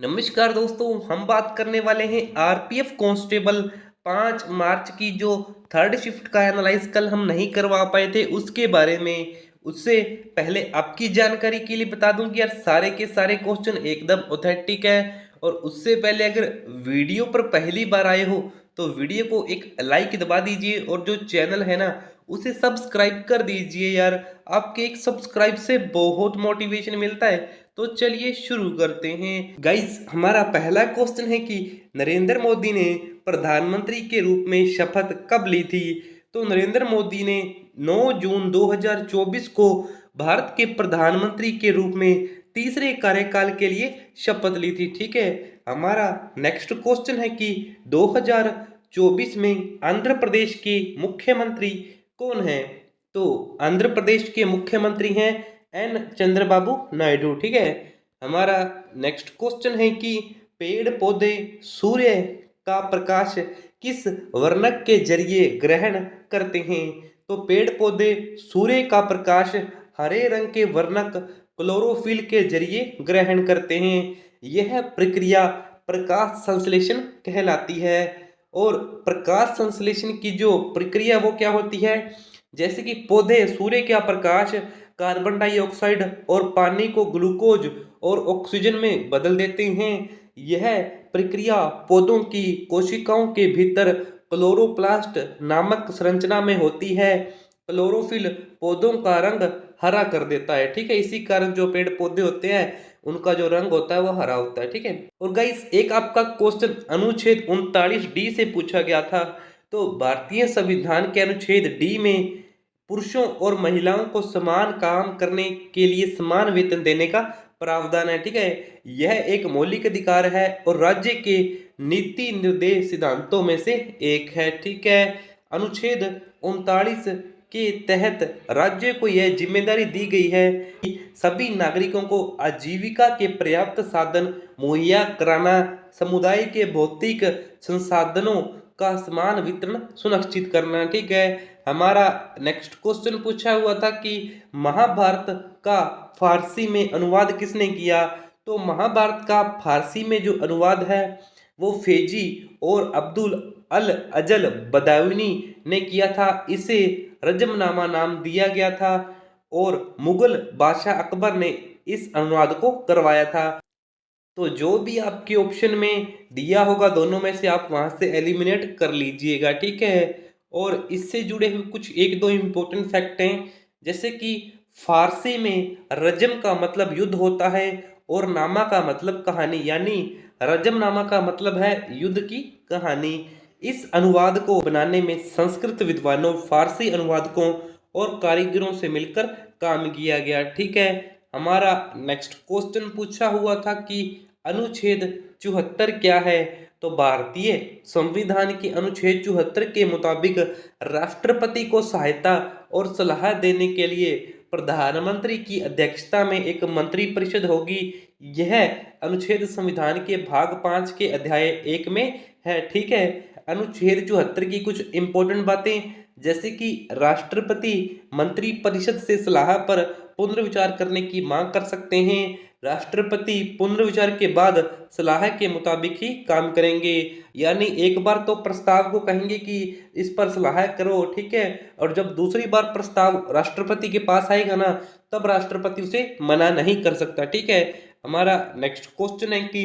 नमस्कार दोस्तों, हम बात करने वाले हैं आरपीएफ कांस्टेबल 5 मार्च की जो थर्ड शिफ्ट का एनालाइज कल हम नहीं करवा पाए थे उसके बारे में। उससे पहले आपकी जानकारी के लिए बता दूं कि यार सारे के सारे क्वेश्चन एकदम ऑथेंटिक है। और उससे पहले अगर वीडियो पर पहली बार आए हो तो वीडियो को एक लाइक दबा दीजिए और जो चैनल है ना उसे सब्सक्राइब कर दीजिए यार। आपके एक सब्सक्राइब से बहुत मोटिवेशन मिलता है। तो चलिए शुरू करते हैं गाइस। हमारा पहला क्वेश्चन है कि नरेंद्र मोदी ने प्रधानमंत्री के रूप में शपथ कब ली थी। तो नरेंद्र मोदी ने 9 जून 2024 को भारत के प्रधानमंत्री के रूप में तीसरे कार्यकाल के लिए शपथ ली थी। ठीक है। हमारा नेक्स्ट क्वेश्चन है कि 2024 में आंध्र प्रदेश के मुख्यमंत्री कौन है। तो आंध्र प्रदेश के मुख्यमंत्री हैं एन चंद्रबाबू नायडू। ठीक है। हमारा नेक्स्ट क्वेश्चन है कि पेड़ पौधे सूर्य का प्रकाश किस वर्णक के जरिए ग्रहण करते हैं। तो पेड़ पौधे सूर्य का प्रकाश हरे रंग के वर्णक क्लोरोफिल के जरिए ग्रहण करते हैं। यह प्रक्रिया प्रकाश संश्लेषण कहलाती है। और प्रकाश संश्लेषण की जो प्रक्रिया वो क्या होती है, जैसे कि पौधे सूर्य का प्रकाश कार्बन डाइऑक्साइड और पानी को ग्लूकोज और ऑक्सीजन में बदल देते हैं। यह प्रक्रिया पौधों की कोशिकाओं के भीतर क्लोरोप्लास्ट नामक संरचना में होती है। क्लोरोफिल पौधों का रंग हरा कर देता है। ठीक है। इसी कारण जो पेड़ पौधे होते हैं उनका जो रंग होता है वो हरा होता है। ठीक है। और गाइस एक आपका क्वेश्चन अनुच्छेद 39D से पूछा गया था। तो भारतीय संविधान के अनुच्छेद डी में पुरुषों और महिलाओं को समान काम करने के लिए समान वेतन देने का प्रावधान है। ठीक है। यह एक मौलिक अधिकार है और राज्य के नीति निर्देश सिद्धांतों में से एक है। ठीक है। अनुच्छेद 39 के तहत राज्य को यह जिम्मेदारी दी गई है कि सभी नागरिकों को आजीविका के पर्याप्त साधन मुहैया कराना, समुदाय के भौतिक संसाधनों का समान वितरण सुनिश्चित करना। ठीक है। हमारा नेक्स्ट क्वेश्चन पूछा हुआ था कि महाभारत का फारसी में अनुवाद किसने किया। तो महाभारत का फारसी में जो अनुवाद है वो फेजी और अब्दुल अल अजल बदायूनी ने किया था। इसे रजमनामा नाम दिया गया था और मुगल बादशाह अकबर ने इस अनुवाद को करवाया था। तो जो भी आपके ऑप्शन में दिया होगा दोनों में से आप वहां से एलिमिनेट कर लीजिएगा। ठीक है। और इससे जुड़े हुए कुछ एक दो इम्पोर्टेंट फैक्ट हैं, जैसे कि फारसी में रजम का मतलब युद्ध होता है और नामा का मतलब कहानी, यानी रजम नामा का मतलब है युद्ध की कहानी। इस अनुवाद को बनाने में संस्कृत विद्वानों, फारसी अनुवादकों और कारीगरों से मिलकर काम किया गया। ठीक है। हमारा नेक्स्ट क्वेश्चन पूछा हुआ था कि अनुच्छेद 74 क्या है। तो भारतीय संविधान के अनुच्छेद 74 के मुताबिक राष्ट्रपति को सहायता और सलाह देने के लिए प्रधानमंत्री की अध्यक्षता में एक मंत्रिपरिषद होगी। यह अनुच्छेद संविधान के भाग 5 के अध्याय 1 में है। ठीक है। अनुच्छेद 74 की कुछ इंपॉर्टेंट बातें, जैसे कि राष्ट्रपति मंत्रिपरिषद से सलाह पर पुनर्विचार करने की मांग कर सकते हैं। राष्ट्रपति पुनर्विचार के बाद सलाह के मुताबिक ही काम करेंगे, यानी एक बार तो प्रस्ताव को कहेंगे कि इस पर सलाह करो। ठीक है। और जब दूसरी बार प्रस्ताव राष्ट्रपति के पास आएगा ना तब राष्ट्रपति उसे मना नहीं कर सकता। ठीक है। हमारा नेक्स्ट क्वेश्चन है कि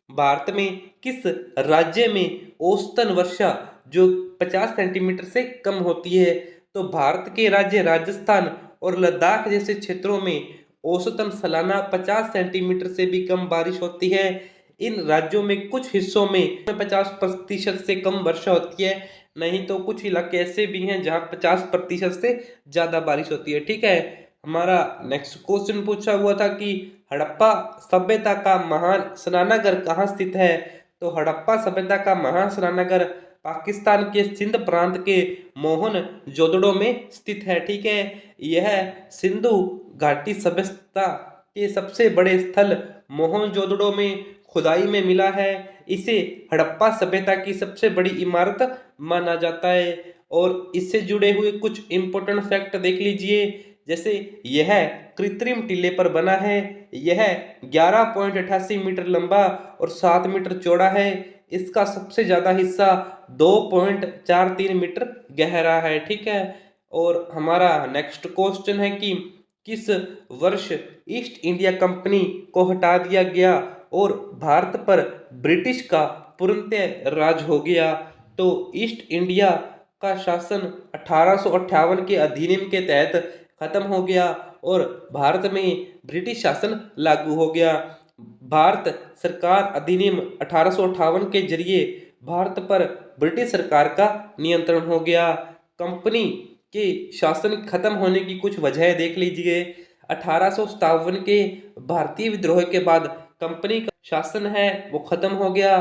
भारत में किस राज्य में औसतन वर्षा जो 50 सेंटीमीटर से कम होती है। तो भारत के राज्य राजस्थान और लद्दाख जैसे क्षेत्रों में औसतन सालाना 50 सेंटीमीटर से भी कम बारिश होती है। इन राज्यों में कुछ हिस्सों में 50% से कम वर्षा होती है, नहीं तो कुछ इलाके ऐसे भी हैं जहां 50% से ज्यादा बारिश होती है। ठीक है। हमारा नेक्स्ट क्वेश्चन पूछा हुआ था कि हड़प्पा सभ्यता का महान स्नानागार कहाँ स्थित है। तो हड़प्पा सभ्यता का महान स्नानागार पाकिस्तान के सिंध प्रांत के मोहन जोदड़ो में स्थित है। ठीक है। यह सिंधु घाटी सभ्यता के सबसे बड़े स्थल मोहनजोदड़ो में खुदाई में मिला है। इसे हड़प्पा सभ्यता की सबसे बड़ी इमारत माना जाता है। और इससे जुड़े हुए कुछ इंपॉर्टेंट फैक्ट देख लीजिए, जैसे यह कृत्रिम टीले पर बना है, यह 11.88 मीटर लंबा और 7 मीटर चौड़ा है। इसका सबसे ज़्यादा हिस्सा 2.43 मीटर गहरा है, ठीक है। और हमारा नेक्स्ट क्वेश्चन है कि किस वर्ष ईस्ट इंडिया कंपनी को हटा दिया गया और भारत पर ब्रिटिश का पूर्णतः राज हो गया। तो ईस्ट इंडिया का शासन 1858 के अधिनियम के तहत खत्म हो गया और भारत में ब्रिटिश शासन लागू हो गया। भारत सरकार अधिनियम 1858 के जरिए भारत पर ब्रिटिश सरकार का नियंत्रण हो गया। कंपनी के शासन खत्म होने की कुछ वजह देख लीजिए। 1857 के भारतीय विद्रोह के बाद कंपनी का शासन है वो खत्म हो गया।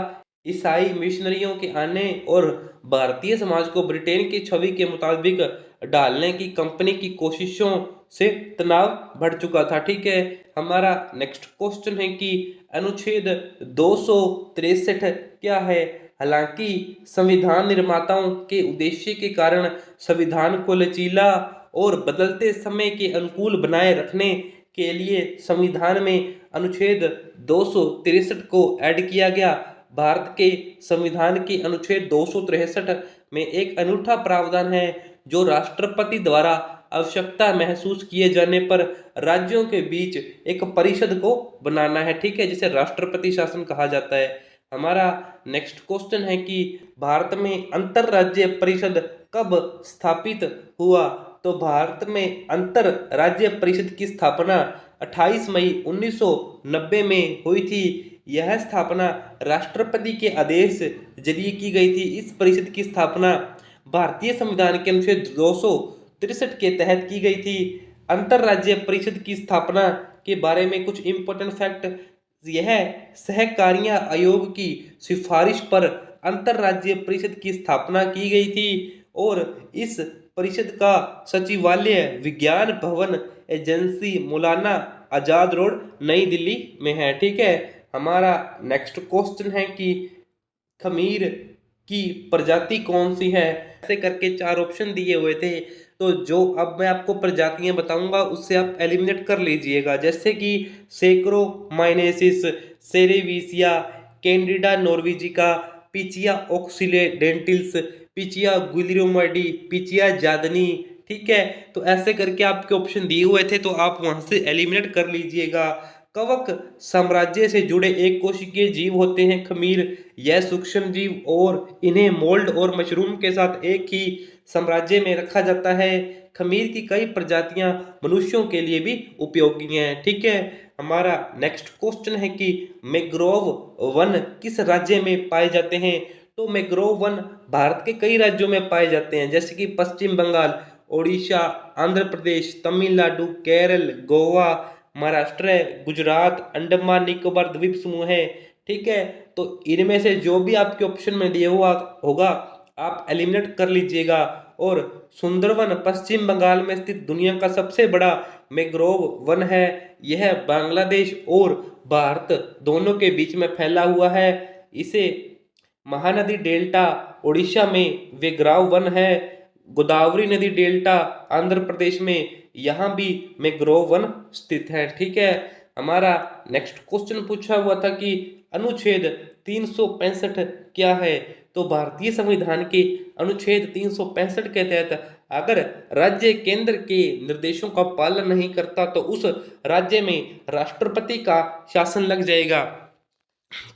ईसाई मिशनरियों के आने और भारतीय समाज को ब्रिटेन की छवि के मुताबिक डालने की कंपनी की कोशिशों से तनाव बढ़ चुका था, ठीक है। हमारा नेक्स्ट क्वेश्चन है कि अनुच्छेद 263 क्या है। हालांकि संविधान निर्माताओं के उद्देश्य के कारण संविधान को लचीला और बदलते समय के अनुकूल बनाए रखने के लिए संविधान में अनुच्छेद 263 को ऐड किया गया। भारत के संविधान के अनुच्छेद 263 में एक अनूठा प्रावधान है जो राष्ट्रपति द्वारा आवश्यकता महसूस किए जाने पर राज्यों के बीच एक परिषद को बनाना है, ठीक है, जिसे राष्ट्रपति शासन कहा जाता है। हमारा नेक्स्ट क्वेश्चन है कि भारत में अंतरराज्य परिषद कब स्थापित हुआ। तो भारत में अंतर राज्य परिषद की स्थापना 28 मई 1990 में हुई थी। यह स्थापना राष्ट्रपति के आदेश जरिए की गई थी। इस परिषद की स्थापना भारतीय संविधान के अनुच्छेद 263 के तहत की गई थी। अंतरराज्य परिषद की स्थापना के बारे में कुछ इंपॉर्टेंट फैक्ट। यह सहकारिता आयोग की सिफारिश पर अंतरराज्य परिषद की स्थापना की गई थी और इस परिषद का सचिवालय विज्ञान भवन एजेंसी मौलाना आजाद रोड नई दिल्ली में है, ठीक है। हमारा नेक्स्ट क्वेश्चन है कि खमीर की प्रजाति कौन सी है। ऐसे करके 4 ऑप्शन दिए हुए थे, तो जो अब मैं आपको प्रजातियां बताऊंगा उससे आप एलिमिनेट कर लीजिएगा। जैसे कि सेक्रोमाइनेसिस, cerevisiae, Candida नॉर्वेजिका, Pichia ऑक्सीडेंटिल्स, Pichia गुलियोमाइडी, Pichia जादनी, ठीक है। तो ऐसे करके आपके ऑप्शन दिए हुए थे, तो आप वहां से एलिमिनेट कर लीजिएगा। कवक साम्राज्य से जुड़े एक कोशिकीय जीव होते हैं खमीर। यह सूक्ष्म जीव और इन्हें मोल्ड और मशरूम के साथ एक ही साम्राज्य में रखा जाता है। खमीर की कई प्रजातियां मनुष्यों के लिए भी उपयोगी हैं, ठीक है। हमारा नेक्स्ट क्वेश्चन है कि मैंग्रोव वन किस राज्य में पाए जाते हैं। तो मैंग्रोव वन भारत के कई राज्यों में पाए जाते हैं, जैसे कि पश्चिम बंगाल, ओडिशा, आंध्र प्रदेश, तमिलनाडु, केरल, गोवा, महाराष्ट्र, गुजरात, अंडमान निकोबार द्वीप समूह है, ठीक है। तो इनमें से जो भी आपके ऑप्शन में दिया हुआ होगा आप एलिमिनेट कर लीजिएगा। और सुंदरवन पश्चिम बंगाल में स्थित दुनिया का सबसे बड़ा मैंग्रोव वन है। यह बांग्लादेश और भारत दोनों के बीच में फैला हुआ है। इसे महानदी डेल्टा उड़ीसा में मैंग्रोव वन है। गोदावरी नदी डेल्टा आंध्र प्रदेश में, यहाँ भी मैंग्रोव वन स्थित है, ठीक है। हमारा नेक्स्ट क्वेश्चन पूछा हुआ था कि अनुच्छेद 365 क्या है। तो भारतीय संविधान के अनुच्छेद 365 के तहत अगर राज्य केंद्र के निर्देशों का पालन नहीं करता तो उस राज्य में राष्ट्रपति का शासन लग जाएगा,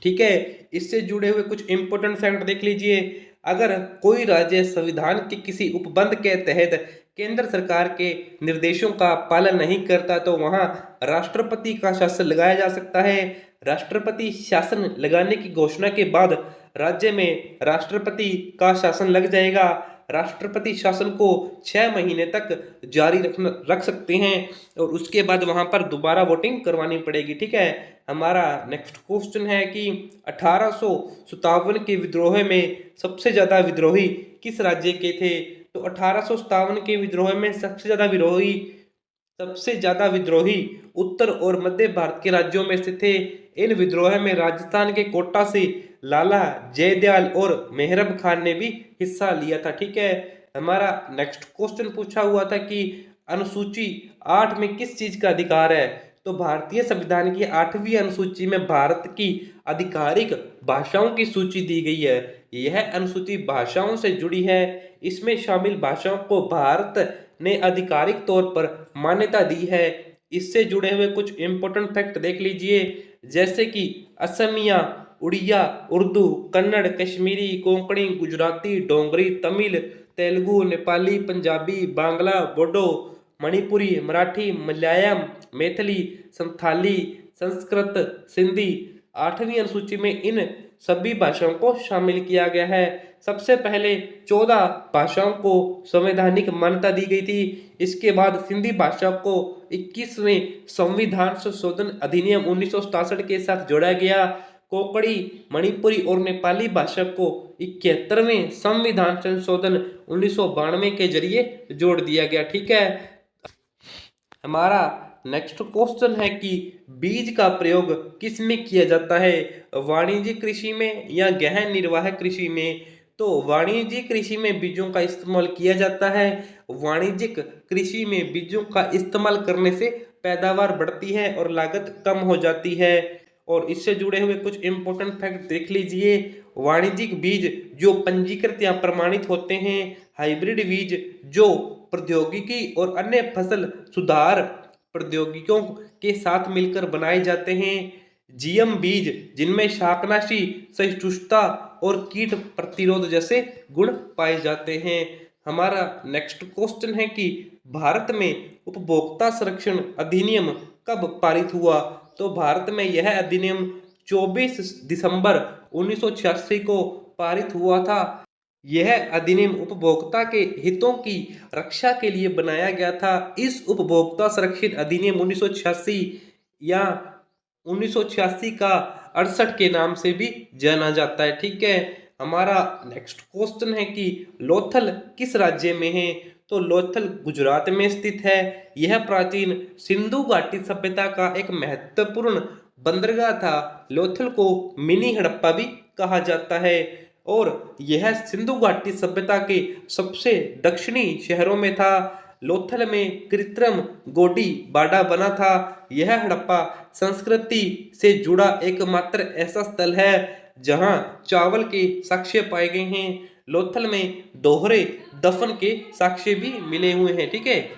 ठीक है। इससे जुड़े हुए कुछ इंपॉर्टेंट फैक्ट देख लीजिए। अगर कोई राज्य संविधान के किसी उपबंध के तहत केंद्र सरकार के निर्देशों का पालन नहीं करता तो वहां राष्ट्रपति का शासन लगाया जा सकता है। राष्ट्रपति शासन लगाने की घोषणा के बाद राज्य में राष्ट्रपति का शासन लग जाएगा। राष्ट्रपति शासन को 6 महीने तक जारी रख सकते हैं और उसके बाद वहां पर दोबारा वोटिंग करवानी पड़ेगी, ठीक है। हमारा नेक्स्ट क्वेश्चन है कि 1857 के विद्रोह में सबसे ज्यादा विद्रोही किस राज्य के थे। तो 1857 के विद्रोह में सबसे ज्यादा विद्रोही उत्तर और मध्य भारत के राज्यों में स्थित थे। इन विद्रोह में राजस्थान के कोटा से लाला जयदयाल और मेहरब खान ने भी हिस्सा लिया था, ठीक है। हमारा नेक्स्ट क्वेश्चन पूछा हुआ था कि अनुसूची 8 में किस चीज का अधिकार है? तो भारतीय संविधान की 8वीं अनुसूची में भारत की आधिकारिक भाषाओं की सूची दी गई है। यह अनुसूची भाषाओं से जुड़ी है। इसमें शामिल भाषाओं को भारत ने आधिकारिक तौर पर मान्यता दी है। इससे जुड़े हुए कुछ इंपॉर्टेंट फैक्ट देख लीजिए, जैसे कि असमिया, उड़िया, उर्दू, कन्नड़, कश्मीरी, कोंकणी, गुजराती, डोगरी, तमिल, तेलुगु, नेपाली, पंजाबी, बांग्ला, बोडो, मणिपुरी, मराठी, मलयालम, मैथिली, संथाली, संस्कृत, सिंधी। 8वीं अनुसूची में इन सभी भाषाओं को शामिल किया गया है। सबसे पहले 14 भाषाओं को संवैधानिक मान्यता दी गई थी। इसके बाद सिंधी भाषा को 21वें संविधान संशोधन अधिनियम 1967 के साथ जोड़ा गया। कोंकणी, मणिपुरी और नेपाली भाषा को 71वें संविधान संशोधन 1992 के जरिए जोड़ दिया गया। ठीक है, हमारा नेक्स्ट क्वेश्चन है कि बीज का प्रयोग किस में किया जाता है? वाणिज्यिक कृषि में या गहन निर्वाह कृषि में? तो वाणिज्यिक कृषि में बीजों का इस्तेमाल किया जाता है। वाणिज्यिक कृषि में बीजों का इस्तेमाल करने से पैदावार बढ़ती है और लागत कम हो जाती है। और इससे जुड़े हुए कुछ इंपॉर्टेंट फैक्ट देख लीजिए। वाणिज्यिक बीज जो पंजीकृत या प्रमाणित होते हैं। हाइब्रिड बीज जो प्रौद्योगिकी और अन्य फसल सुधार प्रौद्योगिकियों के साथ मिलकर बनाए जाते हैं। जीएम बीज जिनमें शाकनाशी, सहिष्णुता और कीट प्रतिरोध जैसे गुण पाए जाते हैं। हमारा नेक्स्ट क्वेश्चन है कि भारत में उपभोक्ता संरक्षण अधिनियम कब पारित हुआ? तो भारत में यह अधिनियम 24 दिसंबर 1986 को पारित हुआ था। यह अधिनियम उपभोक्ता के हितों की रक्षा के लिए बनाया गया था। इस उपभोक्ता संरक्षण अधिनियम 1986 या 1986 का 68 के नाम से भी जाना जाता है। ठीक है, हमारा नेक्स्ट क्वेश्चन है कि लोथल किस राज्य में है? तो लोथल गुजरात में स्थित है। यह प्राचीन सिंधु घाटी सभ्यता का एक महत्वपूर्ण बंदरगाह था। लोथल को मिनी हड़प्पा भी कहा जाता है और यह सिंधु घाटी सभ्यता के सबसे दक्षिणी शहरों में था। लोथल में कृत्रिम गोडी बाड़ा बना था। यह हड़प्पा संस्कृति से जुड़ा एकमात्र ऐसा स्थल है जहां चावल के साक्ष्य पाए गए हैं। लोथल में दोहरे दफन के साक्ष्य भी मिले हुए हैं। ठीक है,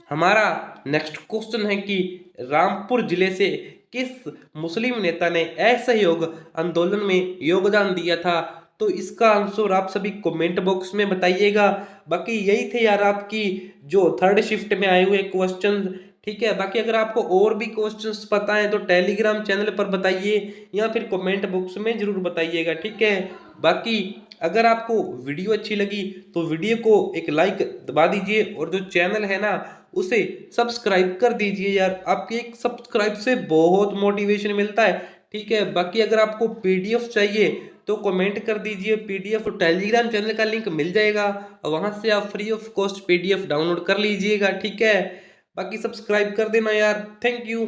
हमारा नेक्स्ट क्वेश्चन है कि रामपुर जिले से किस मुस्लिम नेता ने असहयोग आंदोलन में योगदान दिया था? तो इसका आंसर आप सभी कमेंट बॉक्स में बताइएगा। बाकी यही थे यार आपकी जो थर्ड शिफ्ट में आए हुए क्वेश्चन। ठीक है, बाकी अगर आपको और भी क्वेश्चंस पता है तो टेलीग्राम चैनल पर बताइए या फिर कमेंट बॉक्स में जरूर बताइएगा। ठीक है, बाकी अगर आपको वीडियो अच्छी लगी तो वीडियो को एक लाइक दबा दीजिए और जो चैनल है ना उसे सब्सक्राइब कर दीजिए यार। आपके एक सब्सक्राइब से बहुत मोटिवेशन मिलता है। ठीक है, बाकी अगर आपको पीडीएफ चाहिए तो कमेंट कर दीजिए। पीडीएफ टेलीग्राम चैनल का लिंक मिल जाएगा, वहां से आप free of cost PDF download कर लीजिएगा। ठीक है, बाकी सब्सक्राइब कर देना यार। Thank you.